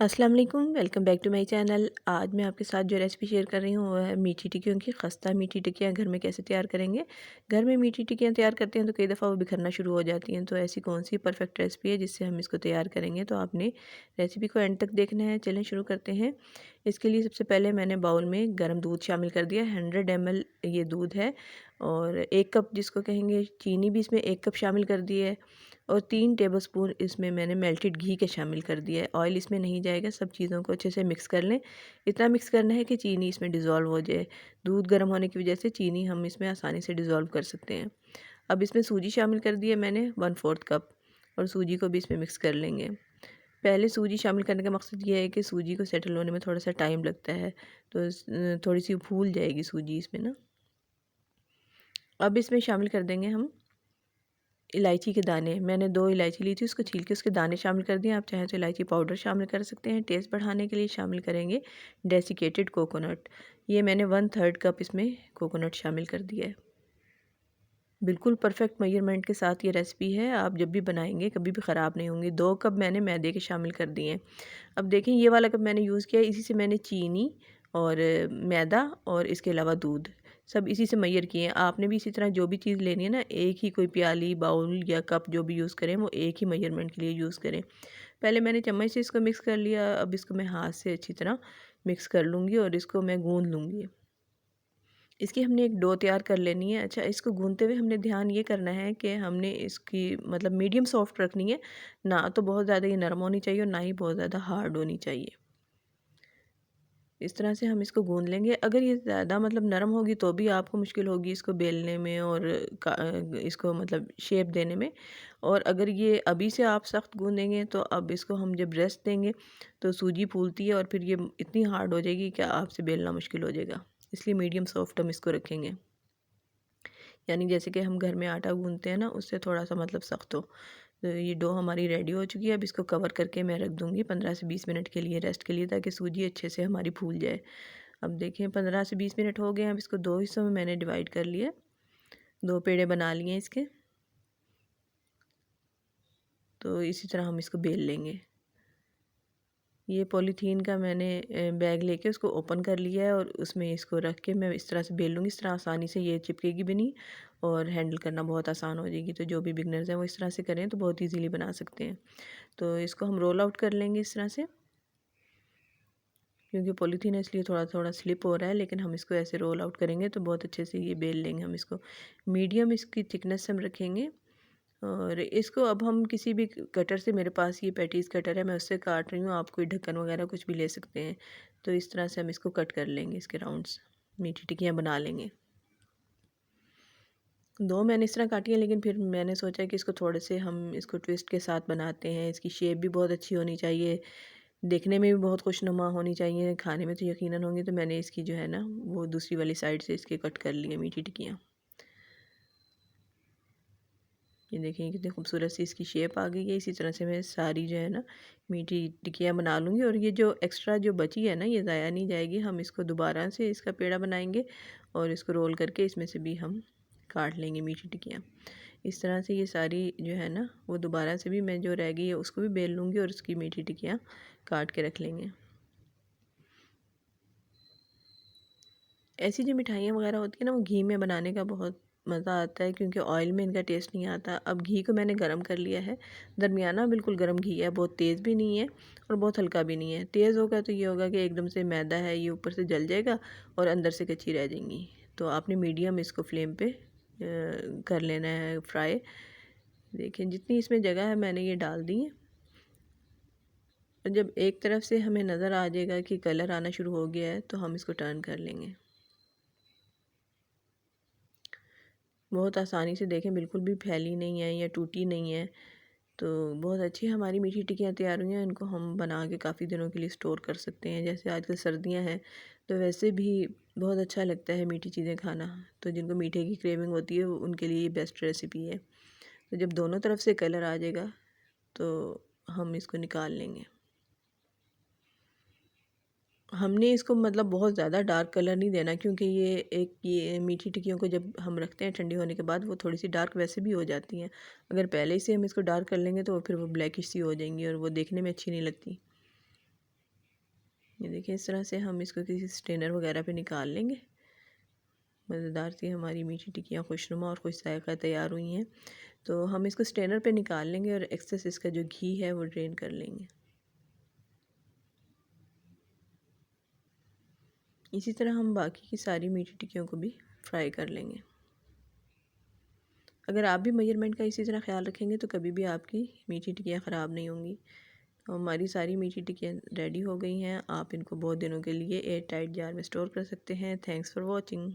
अस्सलाम वालेकुम, welcome back to my channel. आज मैं आपके साथ जो रेसिपी शेयर कर रही हूँ वो है मीठी टिक्कियों की। खस्ता मीठी टिक्कियाँ घर में कैसे तैयार करेंगे। घर में मीठी टिक्कियाँ तैयार करते हैं तो कई दफ़ा वो बिखरना शुरू हो जाती हैं, तो ऐसी कौन सी परफेक्ट रेसिपी है जिससे हम इसको तैयार करेंगे। तो आपने रेसिपी को एंड तक देखना है। चलें शुरू करते हैं। इसके लिए सबसे पहले मैंने बाउल में गर्म दूध शामिल कर दिया। 100 ml ये दूध है और 1 कप जिसको कहेंगे चीनी भी इसमें 1 कप शामिल कर दी है और 3 टेबलस्पून इसमें मैंने मेल्टेड घी के शामिल कर दिया है। ऑयल इसमें नहीं जाएगा। सब चीज़ों को अच्छे से मिक्स कर लें। इतना मिक्स करना है कि चीनी इसमें डिज़ोल्व हो जाए। दूध गर्म होने की वजह से चीनी हम इसमें आसानी से डिज़ोल्व कर सकते हैं। अब इसमें सूजी शामिल कर दी है मैंने 1/4 कप और सूजी को भी इसमें मिक्स कर लेंगे। पहले सूजी शामिल करने का मकसद ये है कि सूजी को सेटल होने में थोड़ा सा टाइम लगता है, तो थोड़ी सी फूल जाएगी सूजी इसमें ना। अब इसमें शामिल कर देंगे हम इलायची के दाने। मैंने 2 इलायची ली थी, उसको छील के उसके दाने शामिल कर दिए। आप चाहें तो इलायची पाउडर शामिल कर सकते हैं। टेस्ट बढ़ाने के लिए शामिल करेंगे डेसिकेटेड कोकोनट। ये मैंने 1/3 कप इसमें कोकोनट शामिल कर दिया है। बिल्कुल परफेक्ट मेजरमेंट के साथ ये रेसिपी है। आप जब भी बनाएंगे कभी भी ख़राब नहीं होंगी। 2 कप मैंने मैदे के शामिल कर दिए हैं। अब देखें ये वाला कप मैंने यूज़ किया है, इसी से मैंने चीनी और मैदा और इसके अलावा दूध सब इसी से मैयर किए हैं। आपने भी इसी तरह जो भी चीज़ लेनी है ना, एक ही कोई प्याली बाउल या कप जो भी यूज़ करें वो एक ही मेजरमेंट के लिए यूज़ करें। पहले मैंने चम्मच से इसको मिक्स कर लिया। अब इसको मैं हाथ से अच्छी तरह मिक्स कर लूँगी और इसको मैं गूँध लूँगी। इसकी हमने एक डो तैयार कर लेनी है। अच्छा, इसको गूँथते हुए हमने ध्यान ये करना है कि हमने इसकी मतलब मीडियम सॉफ्ट रखनी है। ना तो बहुत ज़्यादा ये नरम होनी चाहिए और ना ही बहुत ज़्यादा हार्ड होनी चाहिए। इस तरह से हम इसको गूँध लेंगे। अगर ये ज़्यादा मतलब नरम होगी तो भी आपको मुश्किल होगी इसको बेलने में और इसको मतलब शेप देने में। और अगर ये अभी से आप सख्त गूँधेंगे तो अब इसको हम जब रेस्ट देंगे तो सूजी फूलती है और फिर ये इतनी हार्ड हो जाएगी कि आपसे बेलना मुश्किल हो जाएगा। इसलिए मीडियम सॉफ्ट हम इसको रखेंगे। यानी जैसे कि हम घर में आटा गूँथते हैं ना, उससे थोड़ा सा मतलब सख्त हो। तो ये डो हमारी रेडी हो चुकी है। अब इसको कवर करके मैं रख दूँगी 15 से 20 मिनट के लिए रेस्ट के लिए, ताकि सूजी अच्छे से हमारी फूल जाए। अब देखिए 15 से 20 मिनट हो गए हैं। अब इसको 2 हिस्सों में मैंने डिवाइड कर लिया। 2 पेड़े बना लिए इसके। तो इसी तरह हम इसको बेल लेंगे। ये पॉलीथीन का मैंने बैग लेके उसको ओपन कर लिया है और उसमें इसको रख के मैं इस तरह से बेल लूँगी। इस तरह आसानी से ये चिपकेगी भी नहीं और हैंडल करना बहुत आसान हो जाएगी। तो जो भी बिगनर्स हैं वो इस तरह से करें तो बहुत ईजीली बना सकते हैं। तो इसको हम रोल आउट कर लेंगे इस तरह से, क्योंकि पॉलीथीन है इसलिए थोड़ा थोड़ा स्लिप हो रहा है, लेकिन हम इसको ऐसे रोल आउट करेंगे तो बहुत अच्छे से ये बेल लेंगे। हम इसको मीडियम इसकी थिकनेस से हम रखेंगे और इसको अब हम किसी भी कटर से, मेरे पास ये पैटीज़ कटर है, मैं उससे काट रही हूँ। आप कोई ढक्कन वगैरह कुछ भी ले सकते हैं। तो इस तरह से हम इसको कट कर लेंगे, इसके राउंड्स मीठी टिक्कियाँ बना लेंगे। 2 मैंने इस तरह काटी हैं, लेकिन फिर मैंने सोचा कि इसको थोड़े से हम इसको ट्विस्ट के साथ बनाते हैं। इसकी शेप भी बहुत अच्छी होनी चाहिए, देखने में भी बहुत खुशनुमा होनी चाहिए, खाने में तो यकीनन होंगी। तो मैंने इसकी जो है ना वो दूसरी वाली साइड से इसके कट कर लिए मीठी टिक्कियाँ। ये देखिए कितनी खूबसूरत सी इसकी शेप आ गई है। इसी तरह से मैं सारी जो है ना मीठी टिक्कियाँ बना लूँगी और ये जो एक्स्ट्रा जो बची है ना ये ज़ाया नहीं जाएगी। हम इसको दोबारा से इसका पेड़ा बनाएंगे और इसको रोल करके इसमें से भी हम काट लेंगे मीठी टिक्कियाँ। इस तरह से ये सारी जो है ना वो दोबारा से भी मैं जो रह गई है उसको भी बेल लूँगी और उसकी मीठी टिक्कियाँ काट के रख लेंगे। ऐसी जो मिठाइयाँ वगैरह होती है ना वो घी में बनाने का बहुत मज़ा आता है, क्योंकि ऑयल में इनका टेस्ट नहीं आता। अब घी को मैंने गरम कर लिया है। दरमियाना बिल्कुल गरम घी है, बहुत तेज़ भी नहीं है और बहुत हल्का भी नहीं है। तेज़ होगा तो ये होगा कि एकदम से मैदा है ये ऊपर से जल जाएगा और अंदर से कच्ची रह जाएंगी। तो आपने मीडियम इसको फ्लेम पे कर लेना है फ्राई। देखिए जितनी इसमें जगह है मैंने ये डाल दी है। और जब एक तरफ से हमें नज़र आ जाएगा कि कलर आना शुरू हो गया है तो हम इसको टर्न कर लेंगे। बहुत आसानी से देखें, बिल्कुल भी फैली नहीं है या टूटी नहीं है। तो बहुत अच्छी हमारी मीठी टिक्कियाँ तैयार हुई हैं। इनको हम बना के काफ़ी दिनों के लिए स्टोर कर सकते हैं। जैसे आजकल सर्दियाँ हैं तो वैसे भी बहुत अच्छा लगता है मीठी चीज़ें खाना। तो जिनको मीठे की क्रेविंग होती है उनके लिए ये बेस्ट रेसिपी है। तो जब दोनों तरफ से कलर आ जाएगा तो हम इसको निकाल लेंगे। हमने इसको मतलब बहुत ज़्यादा डार्क कलर नहीं देना, क्योंकि ये मीठी टिक्कियों को जब हम रखते हैं ठंडी होने के बाद वो थोड़ी सी डार्क वैसे भी हो जाती हैं। अगर पहले से हम इसको डार्क कर लेंगे तो फिर वो ब्लैकिश सी हो जाएंगी और वो देखने में अच्छी नहीं लगती। ये देखिए इस तरह से हम इसको किसी स्ट्रेनर वगैरह पे निकाल लेंगे। मज़ेदार सी हमारी मीठी टिक्कियाँ खुशनुमा और खुश जायका तैयार हुई हैं। तो हम इसको स्ट्रेनर पे निकाल लेंगे और एक्सेस इसका जो घी है वो ड्रेन कर लेंगे। इसी तरह हम बाकी की सारी मीठी टिक्कियों को भी फ्राई कर लेंगे। अगर आप भी मेजरमेंट का इसी तरह ख्याल रखेंगे तो कभी भी आपकी मीठी टिक्कियाँ ख़राब नहीं होंगी। तो हमारी सारी मीठी टिक्कियाँ रेडी हो गई हैं। आप इनको बहुत दिनों के लिए एयर टाइट जार में स्टोर कर सकते हैं। Thanks for watching.